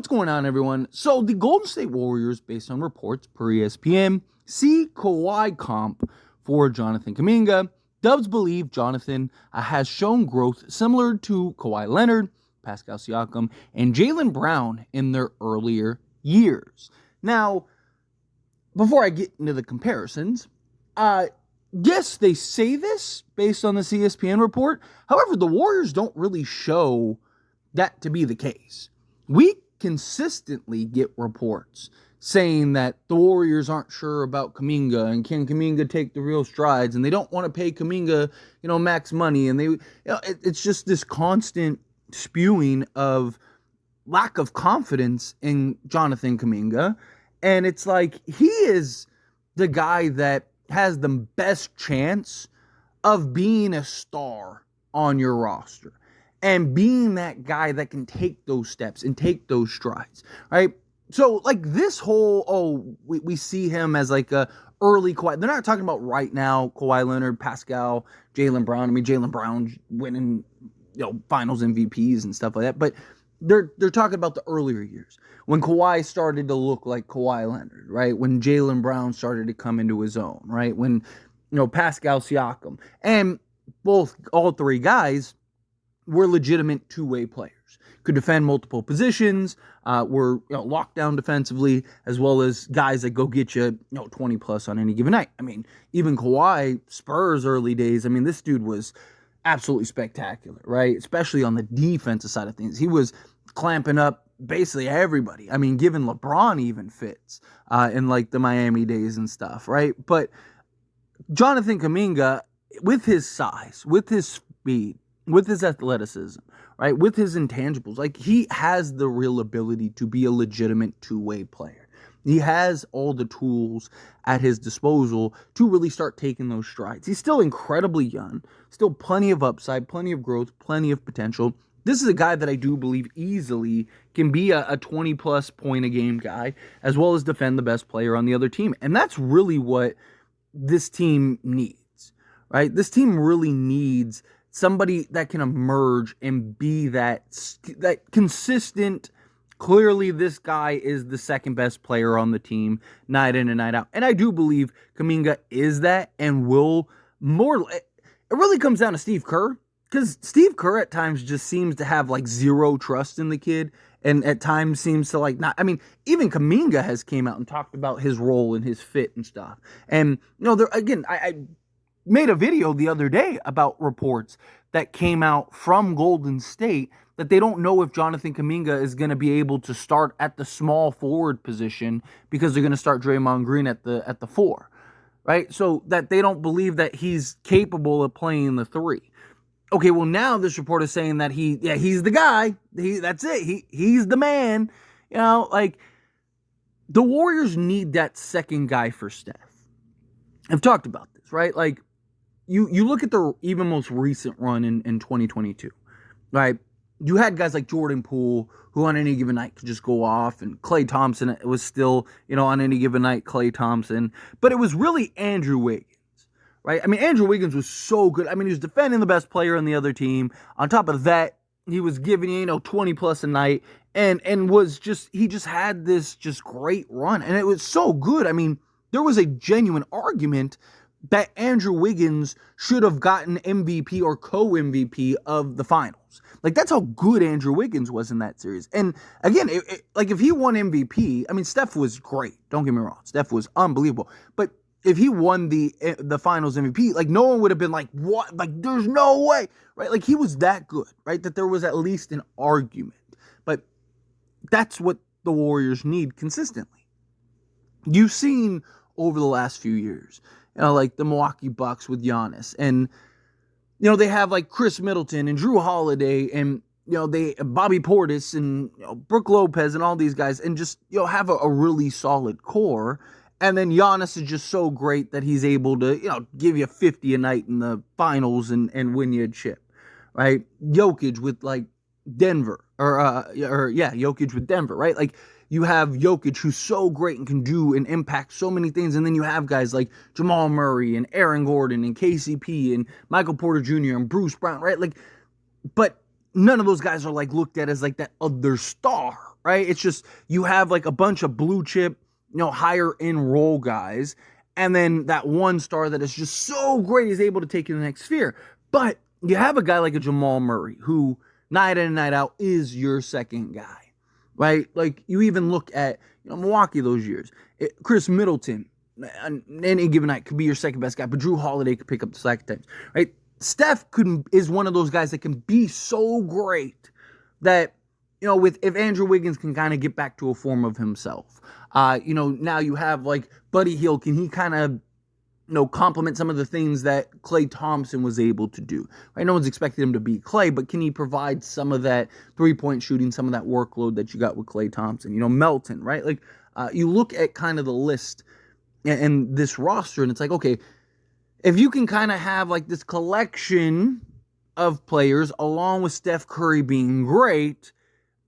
What's going on, everyone? So the Golden State Warriors, based on reports per ESPN, see Kawhi comp for Jonathan Kuminga. Dubs believe Jonathan has shown growth similar to Kawhi Leonard, Pascal Siakam, and Jaylen Brown in their earlier years. Now, before I get into the comparisons, yes, they say this based on the ESPN report. However, the Warriors don't really show that to be the case. We consistently get reports saying that the Warriors aren't sure about Kuminga and can Kuminga take the real strides, and they don't want to pay Kuminga, max money, and it's just this constant spewing of lack of confidence in Jonathan Kuminga, and it's like he is the guy that has the best chance of being a star on your roster and being that guy that can take those steps and take those strides, right? So, like, this whole, we see him as like a early Kawhi. They're not talking about right now Kawhi Leonard, Pascal, Jaylen Brown. I mean, Jaylen Brown winning, finals MVPs and stuff like that. But they're talking about the earlier years when Kawhi started to look like Kawhi Leonard, right? When Jaylen Brown started to come into his own, right? When, Pascal Siakam. And all three guys were legitimate two-way players. Could defend multiple positions, were locked down defensively, as well as guys that go get you 20 plus on any given night. I mean, even Kawhi, Spurs early days, I mean, this dude was absolutely spectacular, right? Especially on the defensive side of things. He was clamping up basically everybody. I mean, giving LeBron even fits in like the Miami days and stuff, right? But Jonathan Kuminga, with his size, with his speed, with his athleticism, right, with his intangibles, like, he has the real ability to be a legitimate two-way player. He has all the tools at his disposal to really start taking those strides. He's still incredibly young, still plenty of upside, plenty of growth, plenty of potential. This is a guy that I do believe easily can be a 20-plus point a game guy, as well as defend the best player on the other team. And that's really what this team needs, right? This team really needs somebody that can emerge and be that consistent. Clearly, this guy is the second best player on the team, night in and night out. And I do believe Kuminga is that, and will more. It really comes down to Steve Kerr, because Steve Kerr at times just seems to have like zero trust in the kid, and at times seems to like not. I mean, even Kuminga has came out and talked about his role and his fit and stuff. And there again, I made a video the other day about reports that came out from Golden State that they don't know if Jonathan Kuminga is going to be able to start at the small forward position because they're going to start Draymond Green at the 4, right? So that they don't believe that he's capable of playing the 3. Okay, well, now this report is saying that he's the guy. That's it. He's the man. Like, the Warriors need that second guy for Steph. I've talked about this, right? Like, you look at the even most recent run in 2022, right? You had guys like Jordan Poole, who on any given night could just go off, and Klay Thompson, it was still, on any given night, Klay Thompson. But it was really Andrew Wiggins, right? I mean, Andrew Wiggins was so good. I mean, he was defending the best player on the other team. On top of that, he was giving you, 20 plus a night, and he just had this just great run. And it was so good. I mean, there was a genuine argument that Andrew Wiggins should have gotten MVP or co-MVP of the finals. Like, that's how good Andrew Wiggins was in that series. And again, like, if he won MVP, I mean, Steph was great. Don't get me wrong. Steph was unbelievable. But if he won the finals MVP, like, no one would have been like, what? Like, there's no way, right? Like, he was that good, right? That there was at least an argument. But that's what the Warriors need consistently. You've seen over the last few years, like the Milwaukee Bucks with Giannis, and they have like Chris Middleton and Drew Holiday, and they Bobby Portis and Brook Lopez and all these guys, and just have a really solid core. And then Giannis is just so great that he's able to give you 50 a night in the finals and win you a chip, right? Jokic with like Denver, Jokic with Denver, right? Like, you have Jokic, who's so great and can do and impact so many things. And then you have guys like Jamal Murray and Aaron Gordon and KCP and Michael Porter Jr. and Bruce Brown, right? Like, but none of those guys are like looked at as like that other star, right? It's just you have like a bunch of blue chip, higher end role guys, and then that one star that is just so great he's able to take you to the next sphere. But you have a guy like a Jamal Murray who night in and night out is your second guy, right? Like you even look at Milwaukee those years. Chris Middleton, on any given night, could be your second best guy, but Drew Holiday could pick up the slack at times, right? Steph is one of those guys that can be so great that, if Andrew Wiggins can kind of get back to a form of himself. Now you have like Buddy Hield. Can he kind of, complement some of the things that Klay Thompson was able to do? Right? No one's expected him to beat Klay, but can he provide some of that three-point shooting, some of that workload that you got with Klay Thompson? Melton, right? Like you look at kind of the list and this roster, and it's like, okay, if you can kind of have like this collection of players along with Steph Curry being great,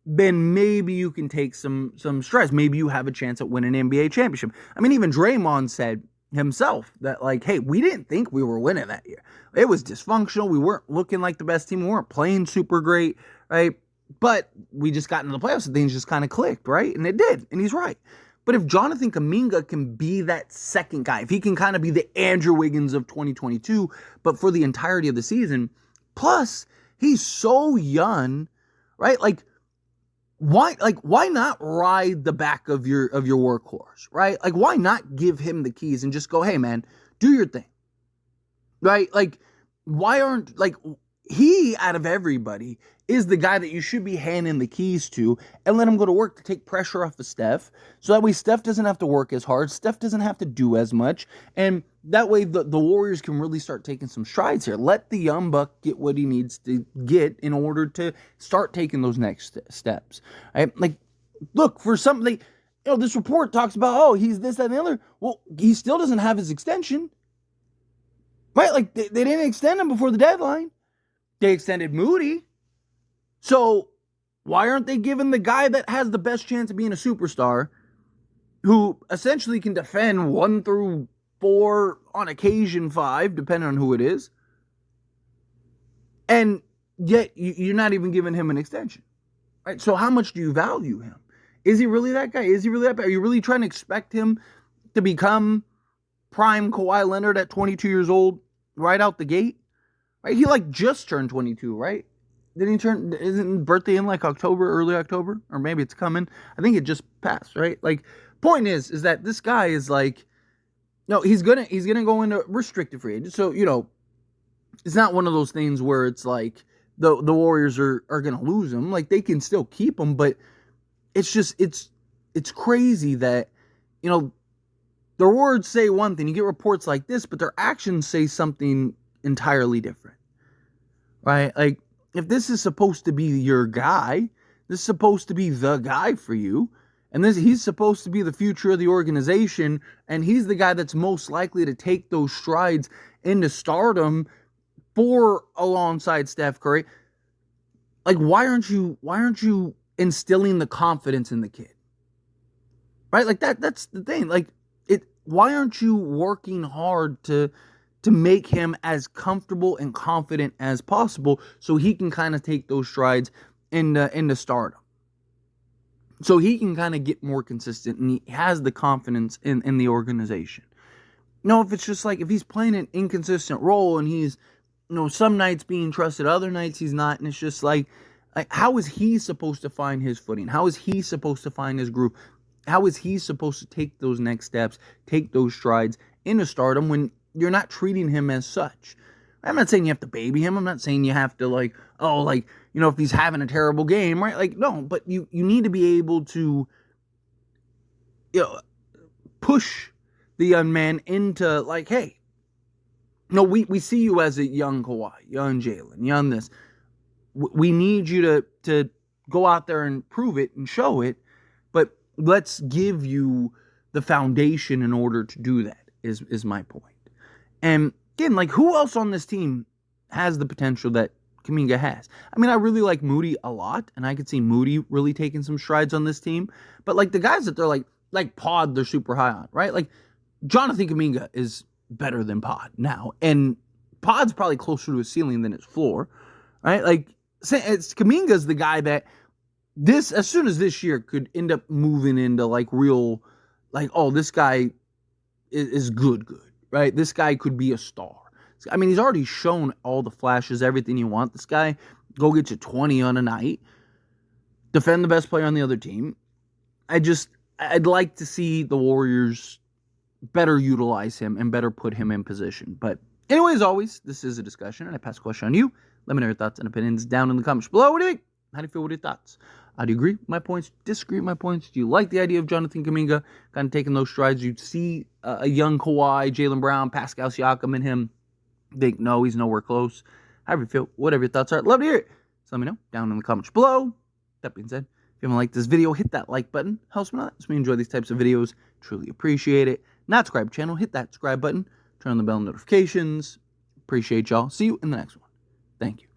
then maybe you can take some strides. Maybe you have a chance at winning an NBA championship. I mean, even Draymond said himself that, like, hey, we didn't think we were winning that year. It was dysfunctional. We weren't looking like the best team. We weren't playing super great, right? But we just got into the playoffs and things just kind of clicked, right? And it did, and he's right. But if Jonathan Kuminga can be that second guy, if he can kind of be the Andrew Wiggins of 2022, but for the entirety of the season, plus he's so young, right? Why not ride the back of your workhorse, right? Like, why not give him the keys and just go, hey man, do your thing, right? Like, why aren't, like, he, out of everybody, is the guy that you should be handing the keys to and let him go to work to take pressure off of Steph. So that way Steph doesn't have to work as hard. Steph doesn't have to do as much. And that way the Warriors can really start taking some strides here. Let the young buck get what he needs to get in order to start taking those next steps. Right? Like, look, for something, this report talks about, oh, he's this, that, and the other. Well, he still doesn't have his extension. Right? Like, they didn't extend him before the deadline. They extended Moody. So why aren't they giving the guy that has the best chance of being a superstar, who essentially can defend 1 through 4, on occasion 5, depending on who it is, and yet you're not even giving him an extension, right? So how much do you value him? Is he really that guy? Is he really that bad? Are you really trying to expect him to become prime Kawhi Leonard at 22 years old right out the gate? Right? He just turned 22, right? Isn't his birthday in October, early October? Or maybe it's coming. I think it just passed, right? Point is that this guy is he's gonna go into restricted free agent. So, it's not one of those things where it's like the Warriors are gonna lose him. Like, they can still keep him, but it's just it's crazy that, their words say one thing, you get reports like this, but their actions say something entirely different. Right? Like, if this is supposed to be your guy, this is supposed to be the guy for you, and he's supposed to be the future of the organization, and he's the guy that's most likely to take those strides into stardom alongside Steph Curry. Like, why aren't you instilling the confidence in the kid? Right? Like, that's the thing. Like, why aren't you working hard to make him as comfortable and confident as possible so he can kind of take those strides into stardom? So he can kind of get more consistent and he has the confidence in the organization. If it's just if he's playing an inconsistent role and he's, some nights being trusted, other nights he's not, and it's just like how is he supposed to find his footing? How is he supposed to find his groove? How is he supposed to take those next steps, take those strides into stardom when you're not treating him as such? I'm not saying you have to baby him. I'm not saying you have to if he's having a terrible game, right? No, but you need to be able to, push the young man into hey, we see you as a young Kawhi, young Jaylen, young this. We need you to go out there and prove it and show it, but let's give you the foundation in order to do that is my point. And again, who else on this team has the potential that Kuminga has? I mean, I really like Moody a lot, and I could see Moody really taking some strides on this team. But the guys that they're like Pod, they're super high on, right? Jonathan Kuminga is better than Pod now, and Pod's probably closer to his ceiling than his floor, right? It's Kuminga's the guy that this, as soon as this year, could end up moving into like real, like, oh, this guy is good, right? This guy could be a star. I mean, he's already shown all the flashes, everything you want. This guy, go get you 20 on a night, defend the best player on the other team. I'd like to see the Warriors better utilize him and better put him in position. But anyway, as always, this is a discussion, and I pass the question on you. Let me know your thoughts and opinions down in the comments below. What do you think? How do you feel with your thoughts? Do you agree with my points? Disagree with my points? Do you like the idea of Jonathan Kuminga kind of taking those strides? You'd see a young Kawhi, Jaylen Brown, Pascal Siakam in him. Think, no, he's nowhere close. However you feel, whatever your thoughts are, I'd love to hear it. So let me know down in the comments below. That being said, if you haven't liked this video, hit that like button. Helps me out. Helps me enjoy these types of videos. Truly appreciate it. Not subscribe channel, hit that subscribe button. Turn on the bell notifications. Appreciate y'all. See you in the next one. Thank you.